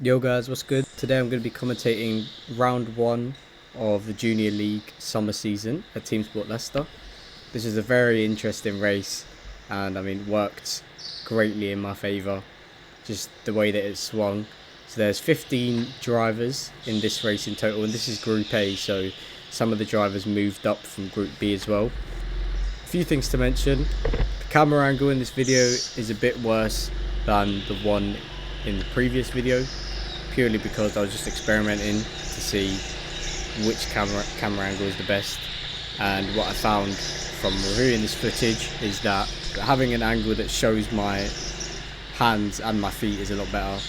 Yo guys, what's good? Today I'm going to be commentating round 1 of the Junior League summer season at TeamSport Leicester. This is a very interesting race and worked greatly in my favour, just the way that it swung. So there's 15 drivers in this race in total, and this is Group A, so some of the drivers moved up from Group B as well. A few things to mention: the camera angle in this video is a bit worse than the one in the previous video, purely because I was just experimenting to see which camera angle is the best. And what I found from reviewing this footage is that having an angle that shows my hands and my feet is a lot better,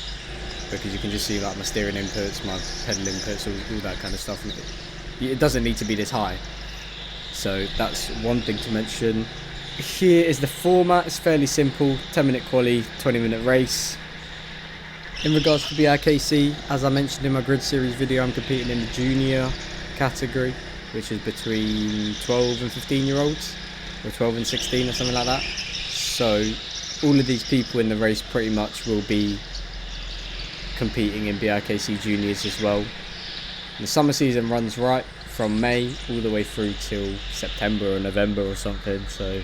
because you can just see like my steering inputs, my pedal inputs, all that kind of stuff. It doesn't need to be this high. So that's one thing to mention. Here is the format. It's fairly simple: 10-minute quali, 20-minute race. In regards to BIKC, as I mentioned in my grid series video, I'm competing in the junior category, which is between 12 and 15 year olds, or 12 and 16 or something like that. So all of these people in the race pretty much will be competing in BIKC juniors as well. The summer season runs right from May all the way through till September or November or something, so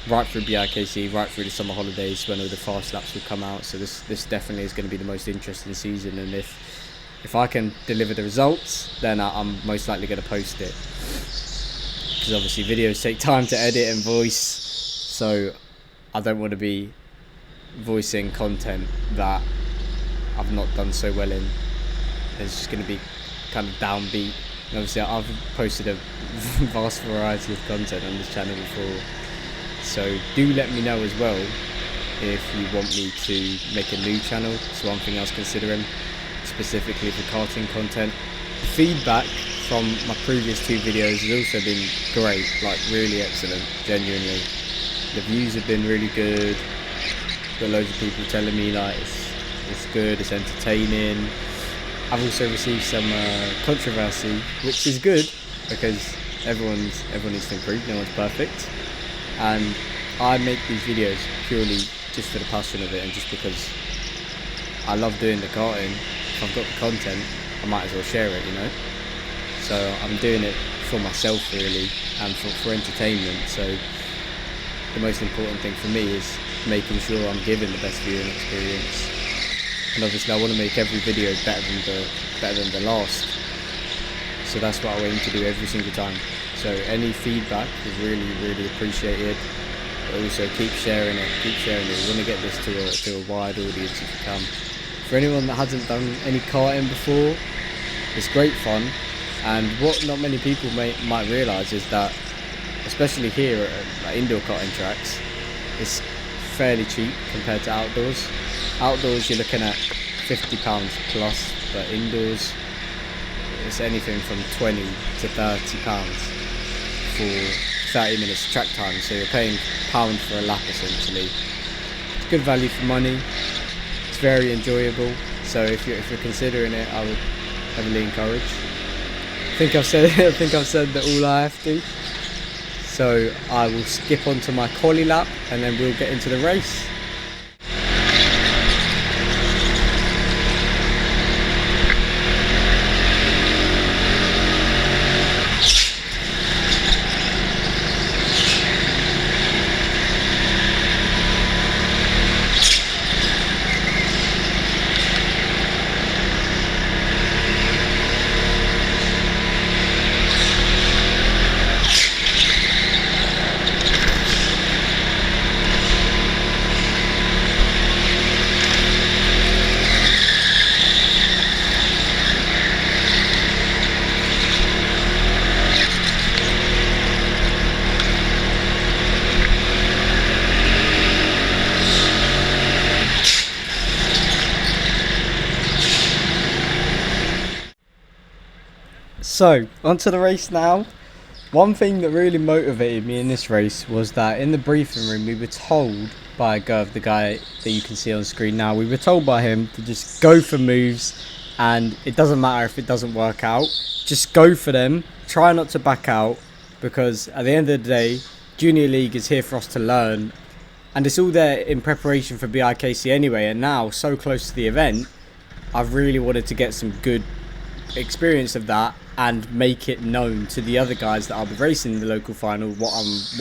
right through BIKC, right through the summer holidays when all the fast laps will come out. So this definitely is going to be the most interesting season, and if I can deliver the results, then I'm most likely going to post it, because obviously videos take time to edit and voice, so I don't want to be voicing content that I've not done so well in. It's just going to be kind of downbeat. And obviously I've posted a vast variety of content on this channel before, so do let me know as well if you want me to make a new channel. It's one thing I was considering, specifically for karting content. The feedback from my previous 2 videos has also been great, like really excellent, genuinely. The views have been really good. Got loads of people telling me like it's good, it's entertaining. I've also received some controversy, which is good, because everyone needs to improve, no one's perfect. And I make these videos purely just for the passion of it, and just because I love doing the karting. If I've got the content, I might as well share it, you know. So I'm doing it for myself really, and for entertainment. So the most important thing for me is making sure I'm giving the best viewing experience. And obviously I want to make every video better than the last. So that's what I aim to do every single time. So any feedback is really appreciated. But also keep sharing it. We want to get this to a wide audience if you can. For anyone that hasn't done any karting before, it's great fun. And what not many people might realise is that, especially here at indoor karting tracks, it's fairly cheap compared to outdoors. Outdoors you're looking at £50 plus, but indoors it's anything from £20 to £30 for 30 minutes track time, so you're paying £1 for a lap essentially. It's good value for money, it's very enjoyable, so if you're considering it, I would heavily encourage. I think I've said that all I have to, so I will skip on to my quali lap and then we'll get into the race. So, onto the race now. One thing that really motivated me in this race was that in the briefing room we were told by Gov, the guy that you can see on screen now, we were told by him to just go for moves, and it doesn't matter if it doesn't work out, just go for them, try not to back out, because at the end of the day, Junior League is here for us to learn, and it's all there in preparation for BIKC anyway. And now, so close to the event, I really wanted to get some good experience of that and make it known to the other guys that I'll be racing in the local final what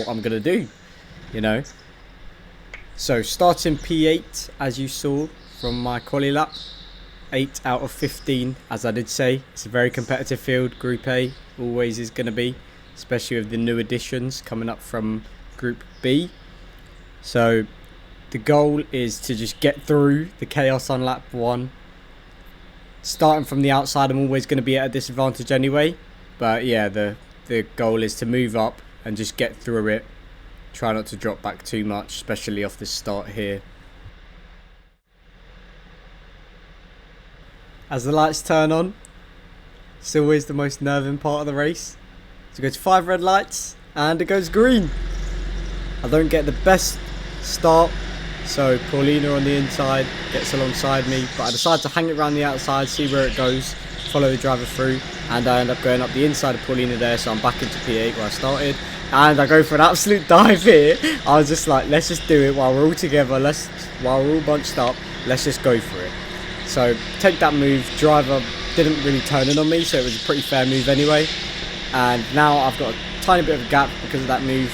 I'm gonna do, you know. So starting P8, as you saw from my quali lap, 8 out of 15, as I did say. It's a very competitive field. Group A always is going to be, especially with the new additions coming up from Group B. So the goal is to just get through the chaos on lap 1. Starting from the outside, I'm always going to be at a disadvantage anyway. But yeah, the goal is to move up and just get through it. Try not to drop back too much, especially off the start here. As the lights turn on, it's always the most nerving part of the race. So it goes 5 red lights and it goes green. I don't get the best start, so Paulina on the inside gets alongside me, but I decide to hang it around the outside, see where it goes, follow the driver through, and I end up going up the inside of Paulina there, so I'm back into P8 where I started, and I go for an absolute dive here. I was just like, let's just do it while we're all together, while we're all bunched up, let's just go for it. So take that move. Driver didn't really turn in on me, so it was a pretty fair move anyway. And now I've got a tiny bit of a gap because of that move.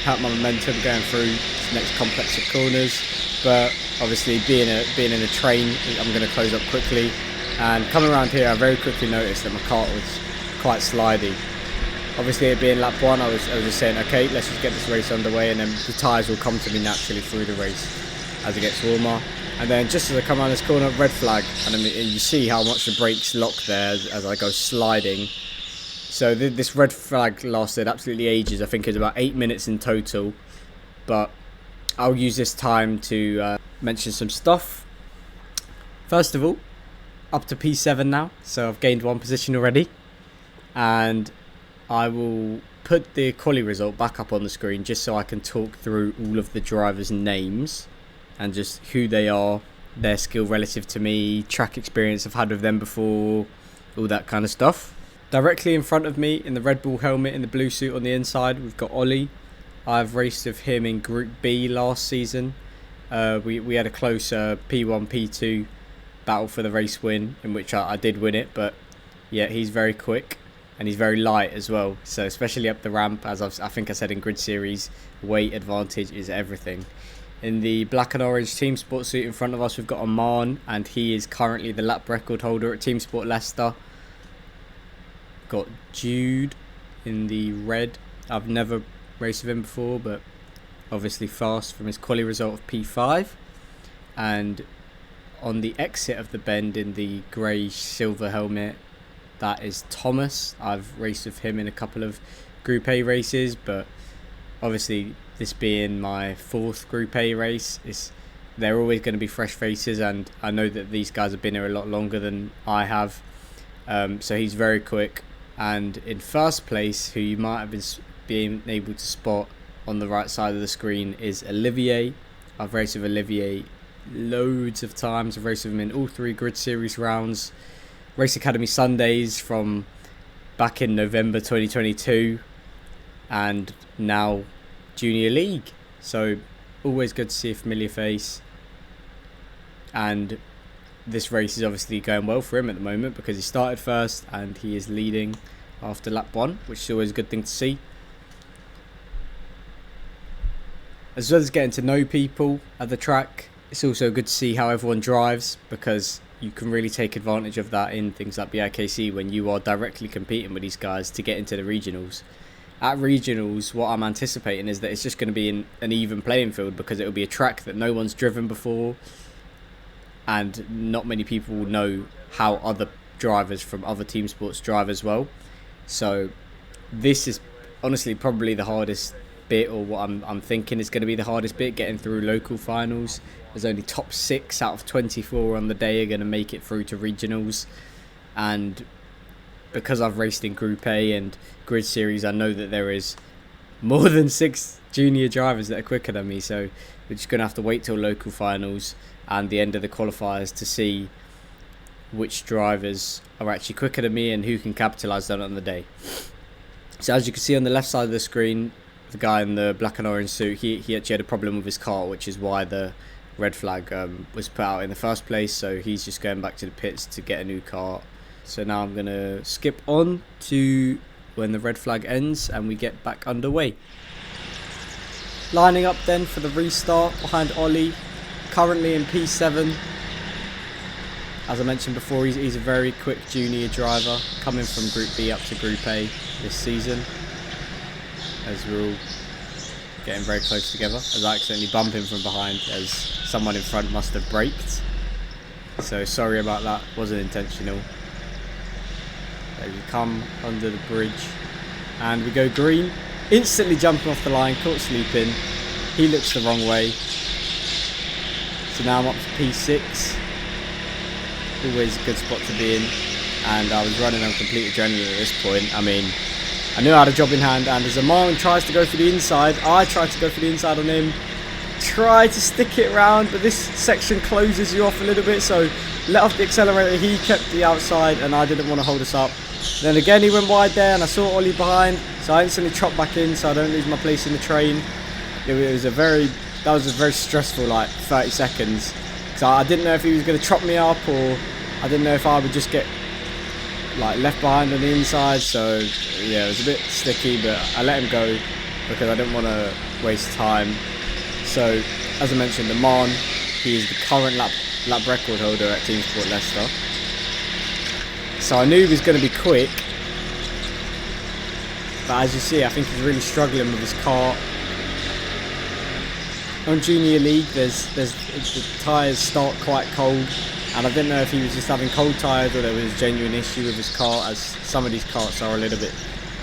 Helped my momentum going through this next complex of corners. But obviously being in a train, I'm going to close up quickly. And coming around here, I very quickly noticed that my kart was quite slidey. Obviously it being lap 1, I was just saying, okay, let's just get this race underway, and then the tyres will come to me naturally through the race as it gets warmer. And then just as I come around this corner, red flag, and you see how much the brakes lock there as I go sliding. So this red flag lasted absolutely ages. I think it was about 8 minutes in total. But I'll use this time to mention some stuff. First of all, up to P7 now, so I've gained 1 position already. And I will put the quali result back up on the screen just so I can talk through all of the drivers' names and just who they are, their skill relative to me, track experience I've had with them before, all that kind of stuff. Directly in front of me, in the Red Bull helmet, in the blue suit on the inside, we've got Ollie. I've raced with him in Group B last season. We had a close P1, P2 battle for the race win, in which I did win it, but yeah, he's very quick and he's very light as well. So especially up the ramp, as I think I said in Grid Series, weight advantage is everything. In the black and orange TeamSport suit in front of us, we've got Oman, and he is currently the lap record holder at TeamSport Leicester. Got Jude in the red. I've never raced with him before, but obviously fast from his quali result of P5. And on the exit of the bend in the grey silver helmet, that is Thomas. I've raced with him in a couple of Group A races, but obviously this being my 4th Group A race, they're always going to be fresh faces, and I know that these guys have been here a lot longer than I have. So he's very quick. And in first place, who you might have been able to spot on the right side of the screen, is Olivier. I've raced with Olivier loads of times. I've raced with him in all 3 Grid Series rounds. Race Academy Sundays from back in November 2022. And now Junior League, so always good to see a familiar face. And this race is obviously going well for him at the moment because he started first and he is leading after lap 1, which is always a good thing to see. As well as getting to know people at the track, it's also good to see how everyone drives, because you can really take advantage of that in things like BIKC when you are directly competing with these guys to get into the regionals. At regionals, what I'm anticipating is that it's just going to be an even playing field, because it will be a track that no one's driven before, and not many people will know how other drivers from other team sports drive as well. So this is honestly probably the hardest bit, or what I'm thinking is going to be the hardest bit, getting through local finals. There's only top 6 out of 24 on the day are going to make it through to regionals, and because I've raced in Group A and Grid Series, I know that there is more than 6 junior drivers that are quicker than me, so we're just going to have to wait till local finals and the end of the qualifiers to see which drivers are actually quicker than me and who can capitalise on it on the day. So as you can see on the left side of the screen, the guy in the black and orange suit, he actually had a problem with his car, which is why the red flag was put out in the first place, so he's just going back to the pits to get a new car. So now I'm going to skip on to when the red flag ends and we get back underway. Lining up then for the restart behind Ollie, currently in P7. As I mentioned before, he's a very quick junior driver, coming from Group B up to Group A this season. As we're all getting very close together, as I accidentally bump him from behind as someone in front must have braked. So sorry about that, wasn't intentional. There we come under the bridge and we go green, instantly jumping off the line, caught sleeping. He looks the wrong way. So now I'm up to P6, always a good spot to be in, and I was running on complete adrenaline at this point. I mean, I knew I had a job in hand, and as Amon tries to go for the inside, I tried to go for the inside on him, try to stick it round, but this section closes you off a little bit, so let off the accelerator. He kept the outside and I didn't want to hold us up. Then again he went wide there and I saw Ollie behind, so I instantly chopped back in so I don't lose my place in the train. That was a very stressful like 30 seconds, so I didn't know if he was going to chop me up, or I didn't know if I would just get like left behind on the inside. So yeah, it was a bit sticky, but I let him go because I didn't want to waste time. So as I mentioned, Amon, he is the current lap record holder at TeamSport Leicester. So I knew he was going to be quick, but as you see, I think he's really struggling with his car. On Junior League, the tyres start quite cold, and I didn't know if he was just having cold tyres or there was a genuine issue with his car, as some of these carts are a little bit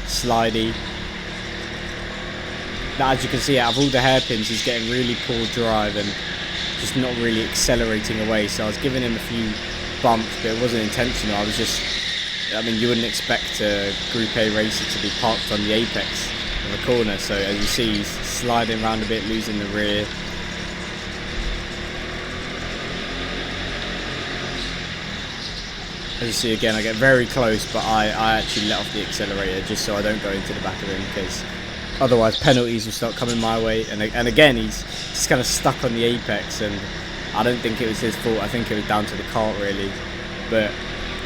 slidey. But as you can see, out of all the hairpins, he's getting really poor drive and just not really accelerating away. So I was giving him a few bumps, but it wasn't intentional. I was just, I mean, you wouldn't expect a Group A racer to be parked on the apex of a corner. So as you see, he's sliding around a bit, losing the rear. As you see again, I get very close, but I actually let off the accelerator just so I don't go into the back of him, because otherwise penalties will start coming my way. And again, he's just kind of stuck on the apex, and I don't think it was his fault. I think it was down to the cart really. But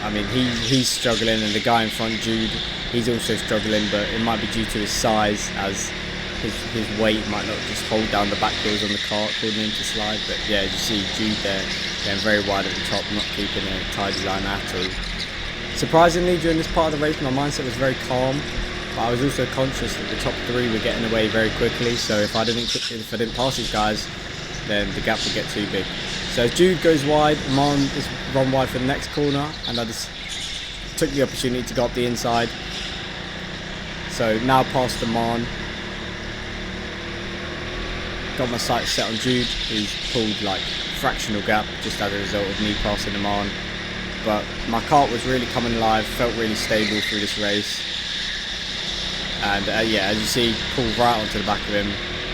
I mean, he's struggling, and the guy in front, Jude, he's also struggling, but it might be due to his size, as his weight might not just hold down the back wheels on the cart, causing him to slide. But yeah, as you see Jude there, getting very wide at the top, not keeping a tidy line at all. Surprisingly, during this part of the race, my mindset was very calm, but I was also conscious that the top three were getting away very quickly. So if I didn't pass these guys, then the gap would get too big. So as Jude goes wide, Amon is run wide for the next corner, and I just took the opportunity to go up the inside. So now past Amon, got my sights set on Jude, who's pulled like fractional gap just as a result of me passing him on. But my kart was really coming alive, felt really stable through this race. And yeah, as you see, pull right onto the back of him.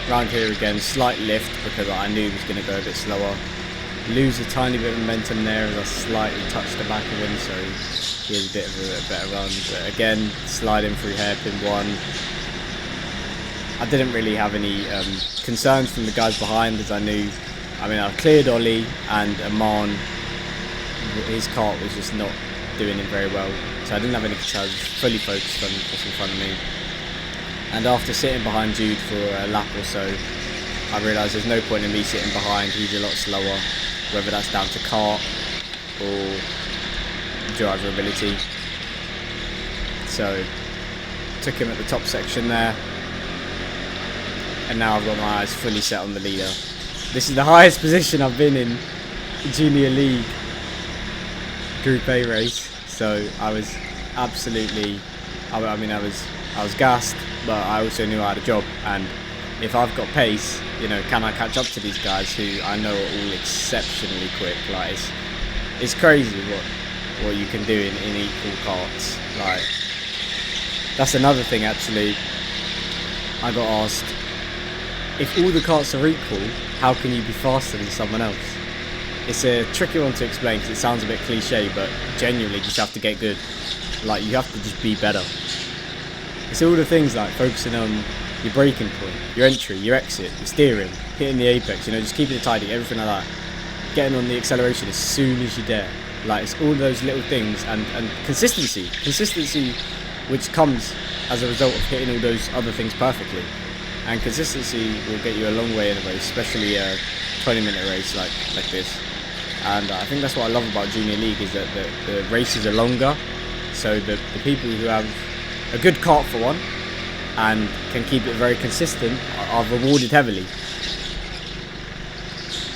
Round here again, slight lift because I knew he was going to go a bit slower. Lose a tiny bit of momentum there as I slightly touched the back of him, so he has a bit of a better run. But again, sliding through hairpin one. I didn't really have any concerns from the guys behind, as I knew, I mean, I cleared Ollie, and Amon, his kart was just not doing it very well. So I didn't have any concerns, fully focused on what's in front of me. And after sitting behind Jude for a lap or so, I realised there's no point in me sitting behind. He's a lot slower, whether that's down to kart or driver ability. So took him at the top section there, and now I've got my eyes fully set on the leader. This is the highest position I've been in Junior League Group A race, so I was absolutely, I mean, I was gassed, but I also knew I had a job, and if I've got pace, you know, can I catch up to these guys who I know are all exceptionally quick? Like, it's crazy what you can do in equal karts. Like, that's another thing actually. I got asked, if all the karts are equal, how can you be faster than someone else? It's a tricky one to explain because it sounds a bit cliche, but genuinely you just have to get good. Like, you have to just be better. It's all the things like focusing on your braking point, your entry, your exit, your steering, hitting the apex, you know, just keeping it tidy, everything like that. Getting on the acceleration as soon as you dare. Like, it's all those little things, and consistency, which comes as a result of hitting all those other things perfectly. And consistency will get you a long way in a race, especially a 20-minute race like this. And I think that's what I love about Junior League, is that the races are longer, so the people who have a good kart for one and can keep it very consistent are rewarded heavily.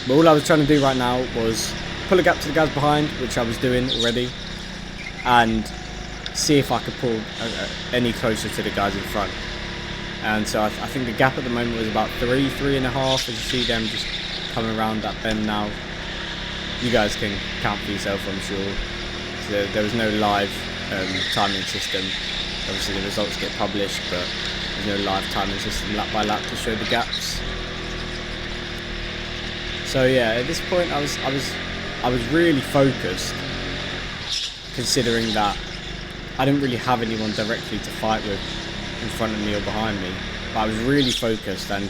But all I was trying to do right now was pull a gap to the guys behind, which I was doing already, and see if I could pull any closer to the guys in front. And so I think the gap at the moment was about 3.5, as you see them just coming around that bend now. You guys can count for yourself, I'm sure. So there was no live timing system. Obviously the results get published, but there's no live timing system lap by lap to show the gaps. So yeah, at this point I was really focused, considering that I didn't really have anyone directly to fight with in front of me or behind me. But I was really focused, and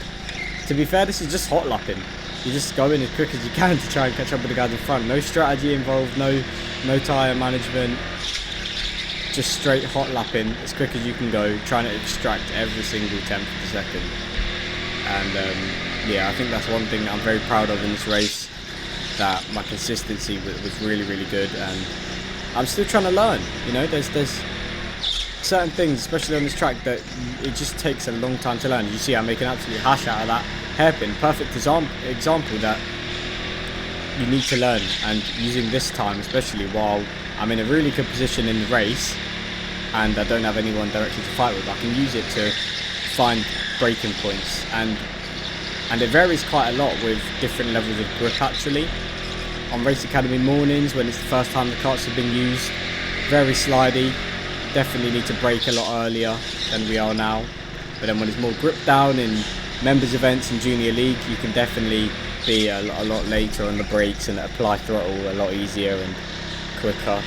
to be fair, this is just hot lapping. You just go in as quick as you can to try and catch up with the guys in front. No strategy involved, no tyre management, just straight hot lapping as quick as you can go, trying to extract every single tenth of a second. And yeah, I think that's one thing that I'm very proud of in this race, that my consistency was really good, and I'm still trying to learn. You know, there's certain things, especially on this track, that it just takes a long time to learn. You see, I make an absolute hash out of that hairpin. Perfect example that you need to learn, and using this time, especially while I'm in a really good position in the race and I don't have anyone directly to fight with, I can use it to find braking points, and it varies quite a lot with different levels of grip actually. On Race Academy mornings, when it's the first time the karts have been used, very slidey, definitely need to brake a lot earlier than we are now. But then when it's more grip down in members events and Junior League, you can definitely be a lot later on the brakes and apply throttle a lot easier and quicker.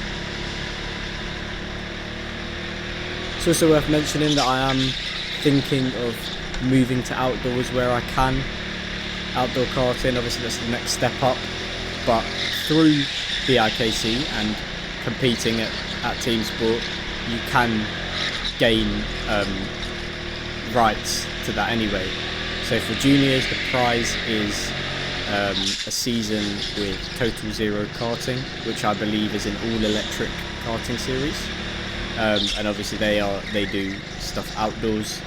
It's also worth mentioning that I am thinking of moving to outdoors where I can. Outdoor karting, obviously that's the next step up, but through BIKC and competing at TeamSport, you can gain rights to that anyway. So for juniors, the prize is a season with Total Zero karting, which I believe is an all-electric karting series, and obviously they do stuff outdoors.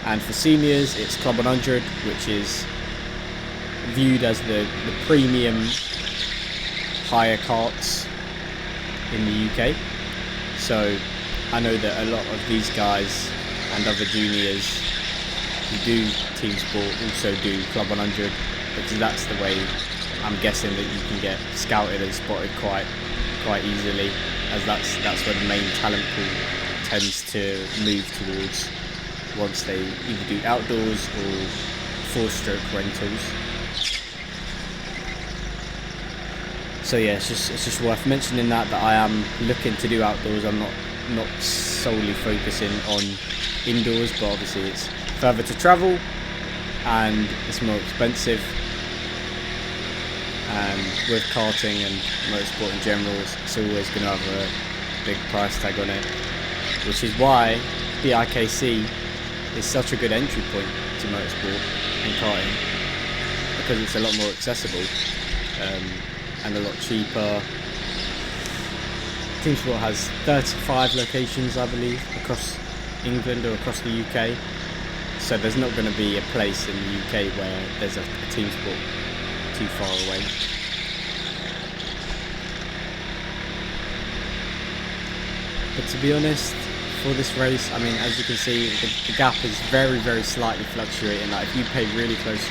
And for seniors, it's Club 100, which is viewed as the premium hire karts in the UK. So I know that a lot of these guys and other juniors who do TeamSport also do Club 100, because that's the way I'm guessing that you can get scouted and spotted quite easily, as that's where the main talent pool tends to move towards once they either do outdoors or 4-stroke rentals. So yeah, it's just worth mentioning that I am looking to do outdoors. I'm not solely focusing on indoors, but obviously it's further to travel and it's more expensive. And with karting and motorsport in general, it's always going to have a big price tag on it, which is why BIKC is such a good entry point to motorsport and karting, because it's a lot more accessible and a lot cheaper. TeamSport has 35 locations, I believe, across England or across the UK, so there's not going to be a place in the UK where there's a TeamSport too far away. But to be honest, for this race, I mean, as you can see, the gap is very slightly fluctuating. Like, if you pay really close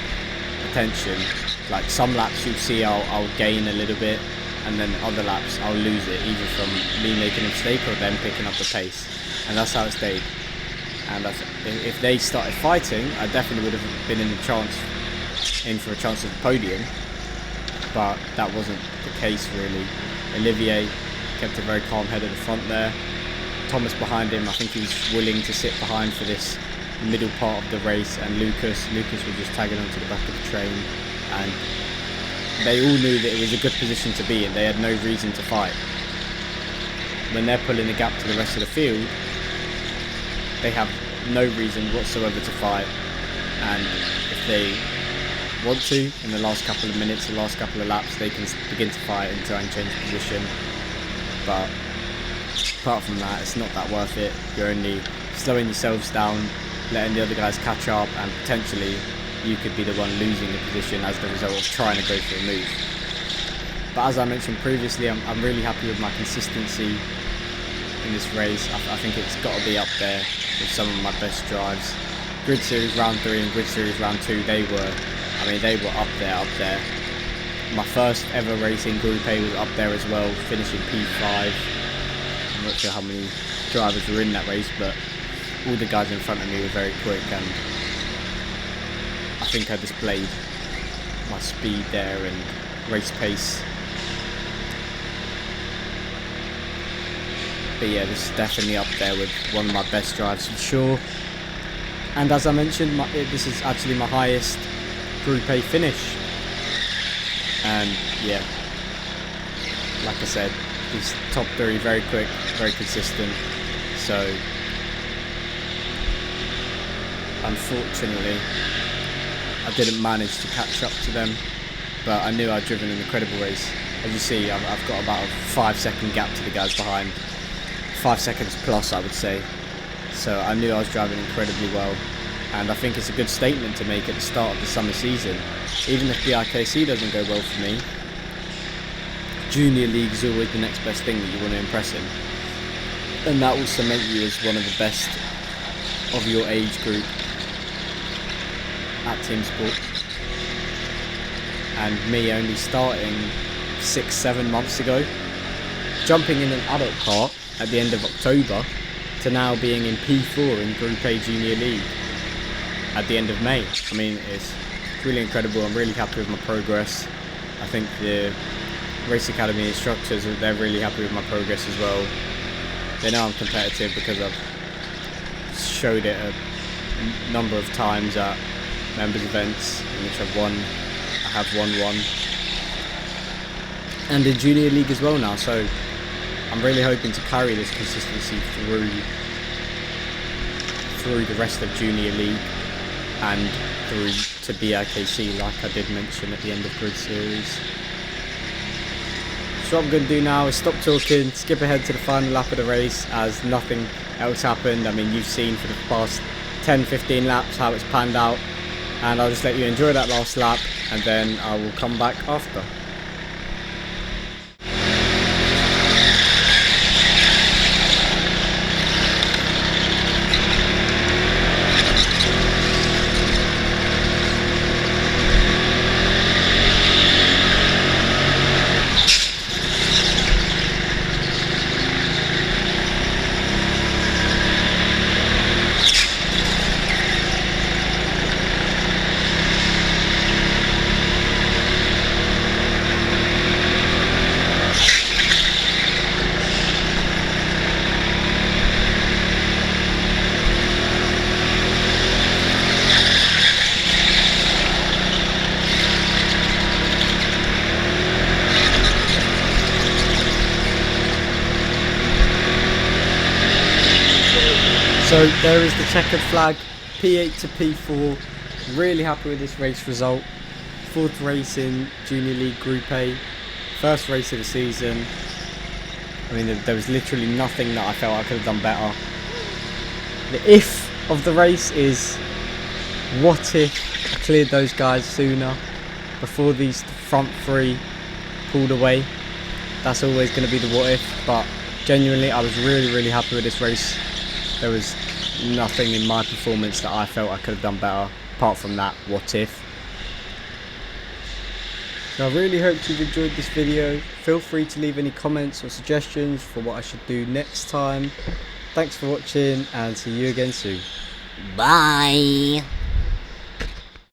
attention, like some laps you'll see I'll gain a little bit, and then other laps I'll lose it, either from me making a mistake or them picking up the pace. And that's how it stayed. And if they started fighting, I definitely would have been in for a chance of the podium, but that wasn't the case really. Olivier kept a very calm head at the front there. Thomas behind him, I think he was willing to sit behind for this middle part of the race, and Lucas was just tagging onto the back of the train, and they all knew that it was a good position to be in. They had no reason to fight. When they're pulling the gap to the rest of the field, they have no reason whatsoever to fight, and if they want to, in the last couple of minutes, the last couple of laps, they can begin to fight and try and change position. But apart from that, it's not that worth it. You're only slowing yourselves down, letting the other guys catch up, and potentially you could be the one losing the position as the result of trying to go for a move. But as I mentioned previously, I'm really happy with my consistency in this race. I think it's got to be up there with some of my best drives. Grid Series round 3 and Grid Series round 2, they were up there. My first ever race in Group A was up there as well, finishing P5. I'm not sure how many drivers were in that race, but all the guys in front of me were very quick, and I think I displayed my speed there and race pace. But yeah, this is definitely up there with one of my best drives for sure. And as I mentioned, this is actually my highest Group A finish. And yeah, like I said, these top 3 very quick, very consistent. So unfortunately, I didn't manage to catch up to them, but I knew I'd driven an incredible race. As you see, I've got about a 5-second gap to the guys behind. 5 seconds plus, I would say. So I knew I was driving incredibly well, and I think it's a good statement to make at the start of the summer season. Even if the IKC doesn't go well for me, Junior League is always the next best thing that you want to impress in, and that will cement you as one of the best of your age group at TeamSport. And me only starting 6-7 months ago, jumping in an adult part at the end of October, to now being in P4 in Group A Junior League at the end of May. I mean, it's really incredible. I'm really happy with my progress. I think the Race Academy instructors, they're really happy with my progress as well. They know I'm competitive because I've showed it a number of times at members events in which I've won. I have won one, and in Junior League as well now. So I'm really hoping to carry this consistency through the rest of Junior League and through to BIKC, like I did mention at the end of Grid Series. So what I'm going to do now is stop talking, skip ahead to the final lap of the race, as nothing else happened. I mean, you've seen for the past 10-15 laps how it's panned out, and I'll just let you enjoy that last lap, and then I will come back after. So there is the checkered flag, P8 to P4. Really happy with this race result. 4th race in Junior League Group A, first race of the season. I mean, there was literally nothing that I felt I could have done better. The if of the race is, what if I cleared those guys sooner, before these front 3 pulled away? That's always going to be the what if, but genuinely I was really happy with this race. There was nothing in my performance that I felt I could have done better, apart from that what if. So I really hope you've enjoyed this video. Feel free to leave any comments or suggestions for what I should do next time. Thanks for watching, and see you again soon. Bye.